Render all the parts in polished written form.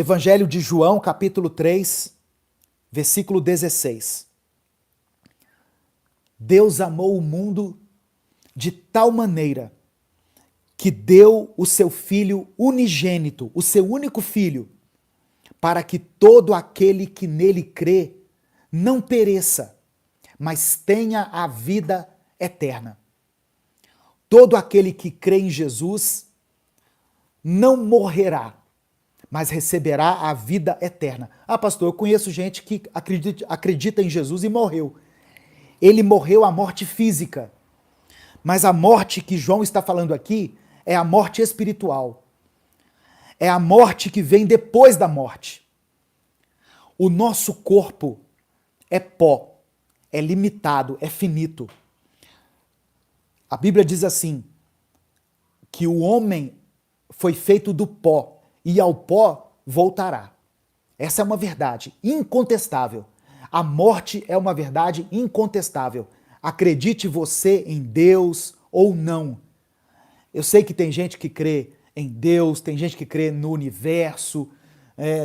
Evangelho de João, capítulo 3, versículo 16. Deus amou o mundo de tal maneira que deu o seu Filho unigênito, o seu único Filho, para que todo aquele que nele crê não pereça, mas tenha a vida eterna. Todo aquele que crê em Jesus não morrerá, mas receberá a vida eterna. Ah, pastor, eu conheço gente que acredita em Jesus e morreu. Ele morreu a morte física, mas a morte que João está falando aqui é a morte espiritual. É a morte que vem depois da morte. O nosso corpo é pó, é limitado, é finito. A Bíblia diz assim, que o homem foi feito do pó e ao pó voltará. Essa é uma verdade incontestável. A morte é uma verdade incontestável. Acredite você em Deus ou não. Eu sei que tem gente que crê em Deus, tem gente que crê no universo,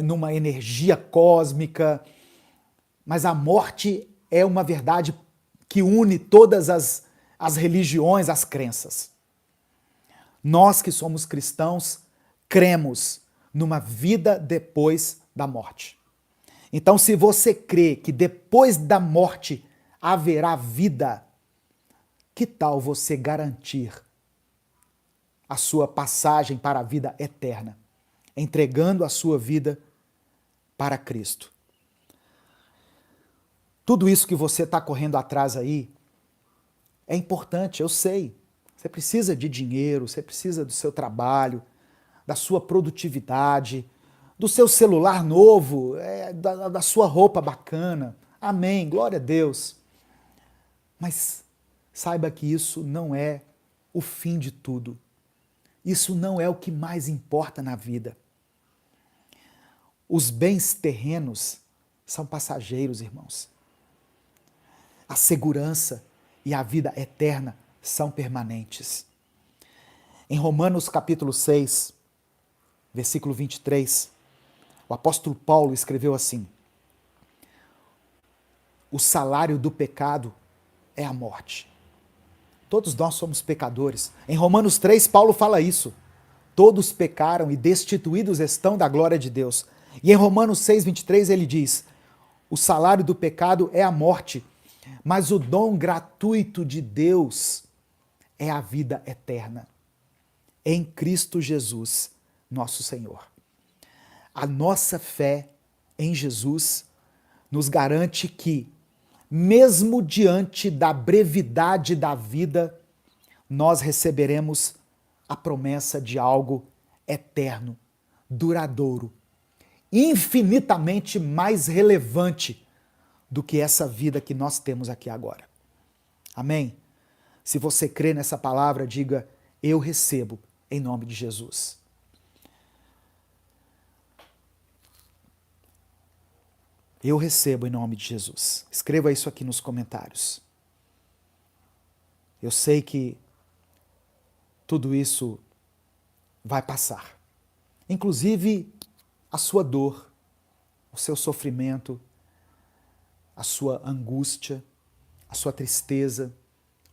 numa energia cósmica, mas a morte é uma verdade que une todas as religiões, as crenças. Nós que somos cristãos, cremos numa vida depois da morte. Então, se você crê que depois da morte haverá vida, que tal você garantir a sua passagem para a vida eterna, entregando a sua vida para Cristo? Tudo isso que você está correndo atrás aí é importante, eu sei. Você precisa de dinheiro, você precisa do seu trabalho, da sua produtividade, do seu celular novo, da sua roupa bacana. Amém, glória a Deus. Mas saiba que isso não é o fim de tudo. Isso não é o que mais importa na vida. Os bens terrenos são passageiros, irmãos. A segurança e a vida eterna são permanentes. Em Romanos capítulo 6, versículo 23, o apóstolo Paulo escreveu assim: o salário do pecado é a morte. Todos nós somos pecadores. Em Romanos 3, Paulo fala isso. Todos pecaram e destituídos estão da glória de Deus. E em Romanos 6, 23, ele diz: o salário do pecado é a morte, mas o dom gratuito de Deus é a vida eterna, em Cristo Jesus, nosso Senhor. A nossa fé em Jesus nos garante que, mesmo diante da brevidade da vida, nós receberemos a promessa de algo eterno, duradouro, infinitamente mais relevante do que essa vida que nós temos aqui agora. Amém? Se você crê nessa palavra, diga: eu recebo em nome de Jesus. Eu recebo em nome de Jesus. Escreva isso aqui nos comentários. Eu sei que tudo isso vai passar. Inclusive a sua dor, o seu sofrimento, a sua angústia, a sua tristeza.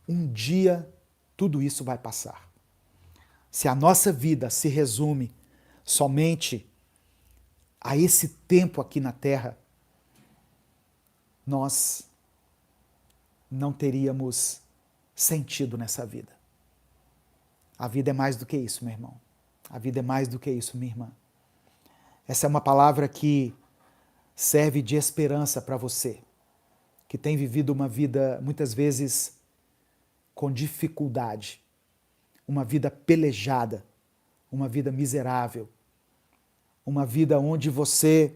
Um dia tudo isso vai passar. Se a nossa vida se resume somente a esse tempo aqui na Terra, nós não teríamos sentido nessa vida. A vida é mais do que isso, meu irmão. A vida é mais do que isso, minha irmã. Essa é uma palavra que serve de esperança para você, que tem vivido uma vida, muitas vezes, com dificuldade, uma vida pelejada, uma vida miserável, uma vida onde você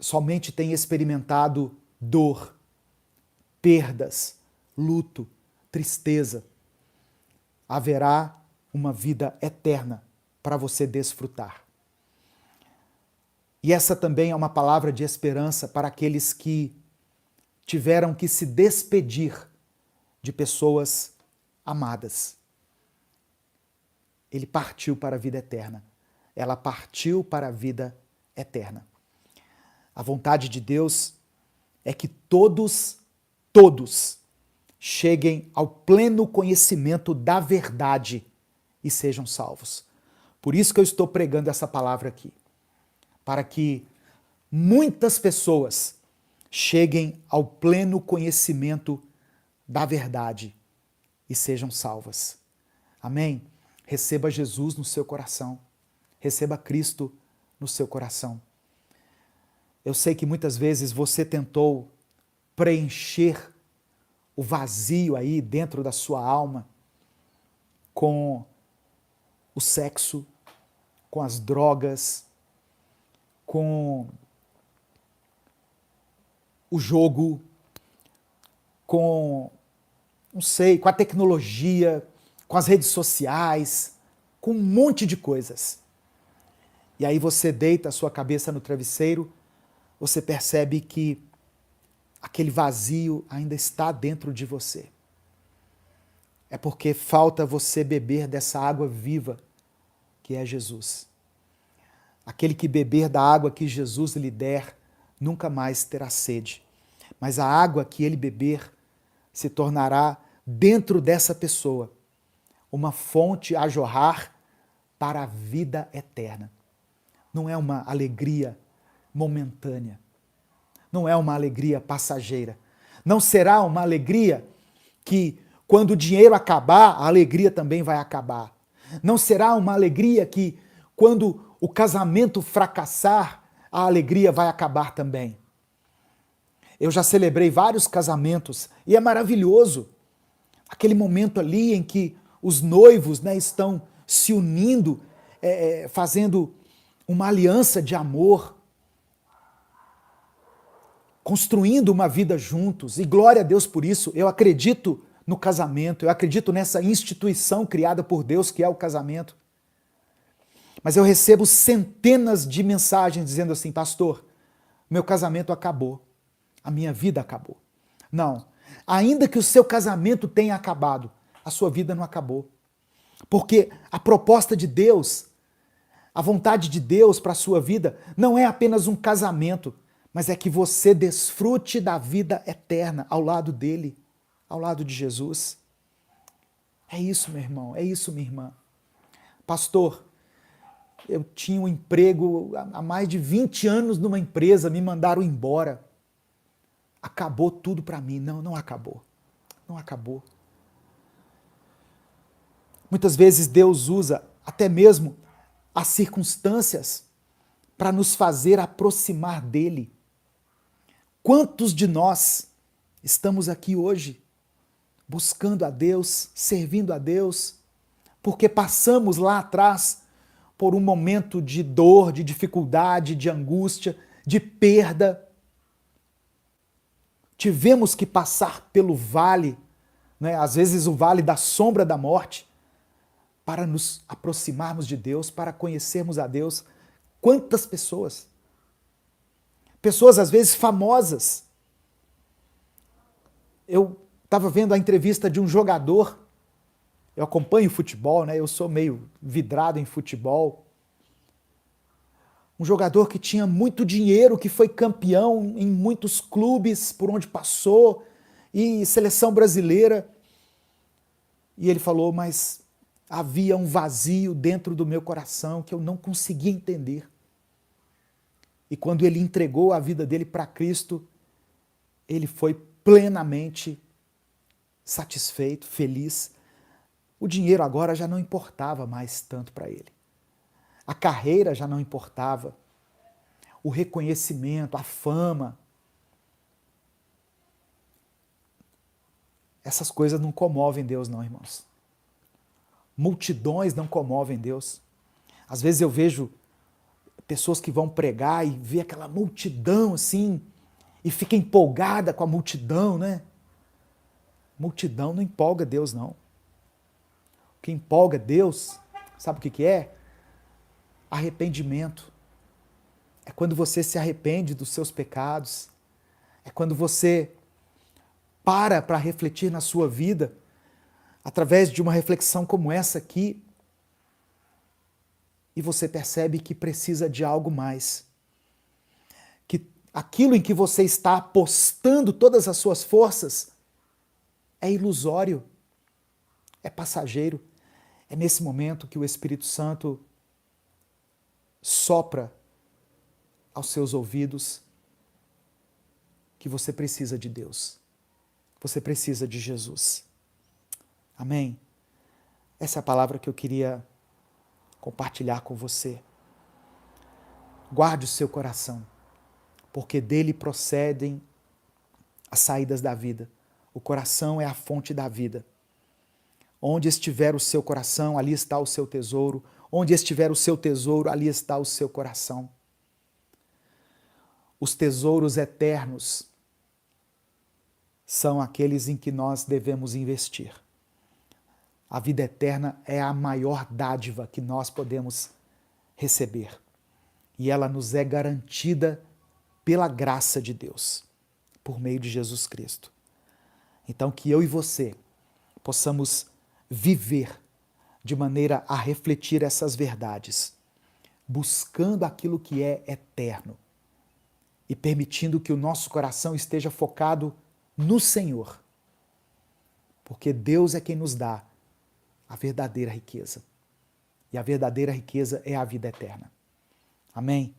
somente tem experimentado dor, perdas, luto, tristeza. Haverá uma vida eterna para você desfrutar. E essa também é uma palavra de esperança para aqueles que tiveram que se despedir de pessoas amadas. Ele partiu para a vida eterna. ela partiu para a vida eterna. A vontade de Deus é que todos cheguem ao pleno conhecimento da verdade e sejam salvos. Por isso que eu estou pregando essa palavra aqui, para que muitas pessoas cheguem ao pleno conhecimento da verdade e sejam salvas. Amém? Receba Jesus no seu coração. Receba Cristo no seu coração. Eu sei que muitas vezes você tentou preencher o vazio aí dentro da sua alma com o sexo, com as drogas, com o jogo, com, não sei, com a tecnologia, com as redes sociais, com um monte de coisas. E aí você deita a sua cabeça no travesseiro, você percebe que aquele vazio ainda está dentro de você. É porque falta você beber dessa água viva que é Jesus. Aquele que beber da água que Jesus lhe der, nunca mais terá sede. Mas a água que ele beber se tornará dentro dessa pessoa uma fonte a jorrar para a vida eterna. Não é uma alegria momentânea. Não é uma alegria passageira. Não será uma alegria que, quando o dinheiro acabar, a alegria também vai acabar. Não será uma alegria que, quando o casamento fracassar, a alegria vai acabar também. Eu já celebrei vários casamentos e é maravilhoso aquele momento ali em que os noivos, né, estão se unindo, fazendo uma aliança de amor, construindo uma vida juntos, e glória a Deus por isso. Eu acredito no casamento, eu acredito nessa instituição criada por Deus que é o casamento. Mas eu recebo centenas de mensagens dizendo assim: pastor, meu casamento acabou, a minha vida acabou. Não, ainda que o seu casamento tenha acabado, a sua vida não acabou. Porque a proposta de Deus, a vontade de Deus para a sua vida não é apenas um casamento, mas é que você desfrute da vida eterna ao lado dele, ao lado de Jesus. É isso, meu irmão, é isso, minha irmã. Pastor, eu tinha um emprego há mais de 20 anos numa empresa, me mandaram embora. Acabou tudo para mim. Não, não acabou. Não acabou. Muitas vezes Deus usa até mesmo as circunstâncias para nos fazer aproximar dele. Quantos de nós estamos aqui hoje buscando a Deus, servindo a Deus, porque passamos lá atrás por um momento de dor, de dificuldade, de angústia, de perda. Tivemos que passar pelo vale, né? Às vezes o vale da sombra da morte, para nos aproximarmos de Deus, para conhecermos a Deus. Quantas pessoas? Pessoas às vezes famosas. Eu estava vendo a entrevista de um jogador, eu acompanho futebol, né? Eu sou meio vidrado em futebol. Um jogador que tinha muito dinheiro, que foi campeão em muitos clubes por onde passou, e seleção brasileira. E ele falou, mas havia um vazio dentro do meu coração que eu não conseguia entender. E quando ele entregou a vida dele para Cristo, ele foi plenamente satisfeito, feliz. O dinheiro agora já não importava mais tanto para ele. A carreira já não importava. O reconhecimento, a fama. Essas coisas não comovem Deus, não, irmãos. Multidões não comovem Deus. Às vezes eu vejo pessoas que vão pregar e vê aquela multidão assim, e fica empolgada com a multidão, né? Multidão não empolga Deus, não. O que empolga Deus, sabe o que é? Arrependimento. É quando você se arrepende dos seus pecados. É quando você para refletir na sua vida, através de uma reflexão como essa aqui. e você percebe que precisa de algo mais. Que aquilo em que você está apostando todas as suas forças é ilusório, é passageiro. É nesse momento que o Espírito Santo sopra aos seus ouvidos que você precisa de Deus. Você precisa de Jesus. Amém? Essa é a palavra que eu queria compartilhar com você. Guarde o seu coração, porque dele procedem as saídas da vida. O coração é a fonte da vida. Onde estiver o seu coração, ali está o seu tesouro. Onde estiver o seu tesouro, ali está o seu coração. Os tesouros eternos são aqueles em que nós devemos investir. A vida eterna é a maior dádiva que nós podemos receber. E ela nos é garantida pela graça de Deus, por meio de Jesus Cristo. Então, que eu e você possamos viver de maneira a refletir essas verdades, buscando aquilo que é eterno e permitindo que o nosso coração esteja focado no Senhor, porque Deus é quem nos dá a verdadeira riqueza. E a verdadeira riqueza é a vida eterna. Amém?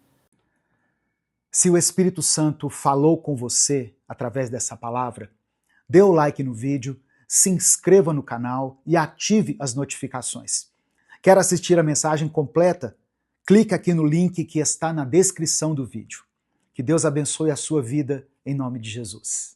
Se o Espírito Santo falou com você através dessa palavra, dê o like no vídeo, se inscreva no canal e ative as notificações. Quer assistir a mensagem completa? Clique aqui no link que está na descrição do vídeo. Que Deus abençoe a sua vida em nome de Jesus.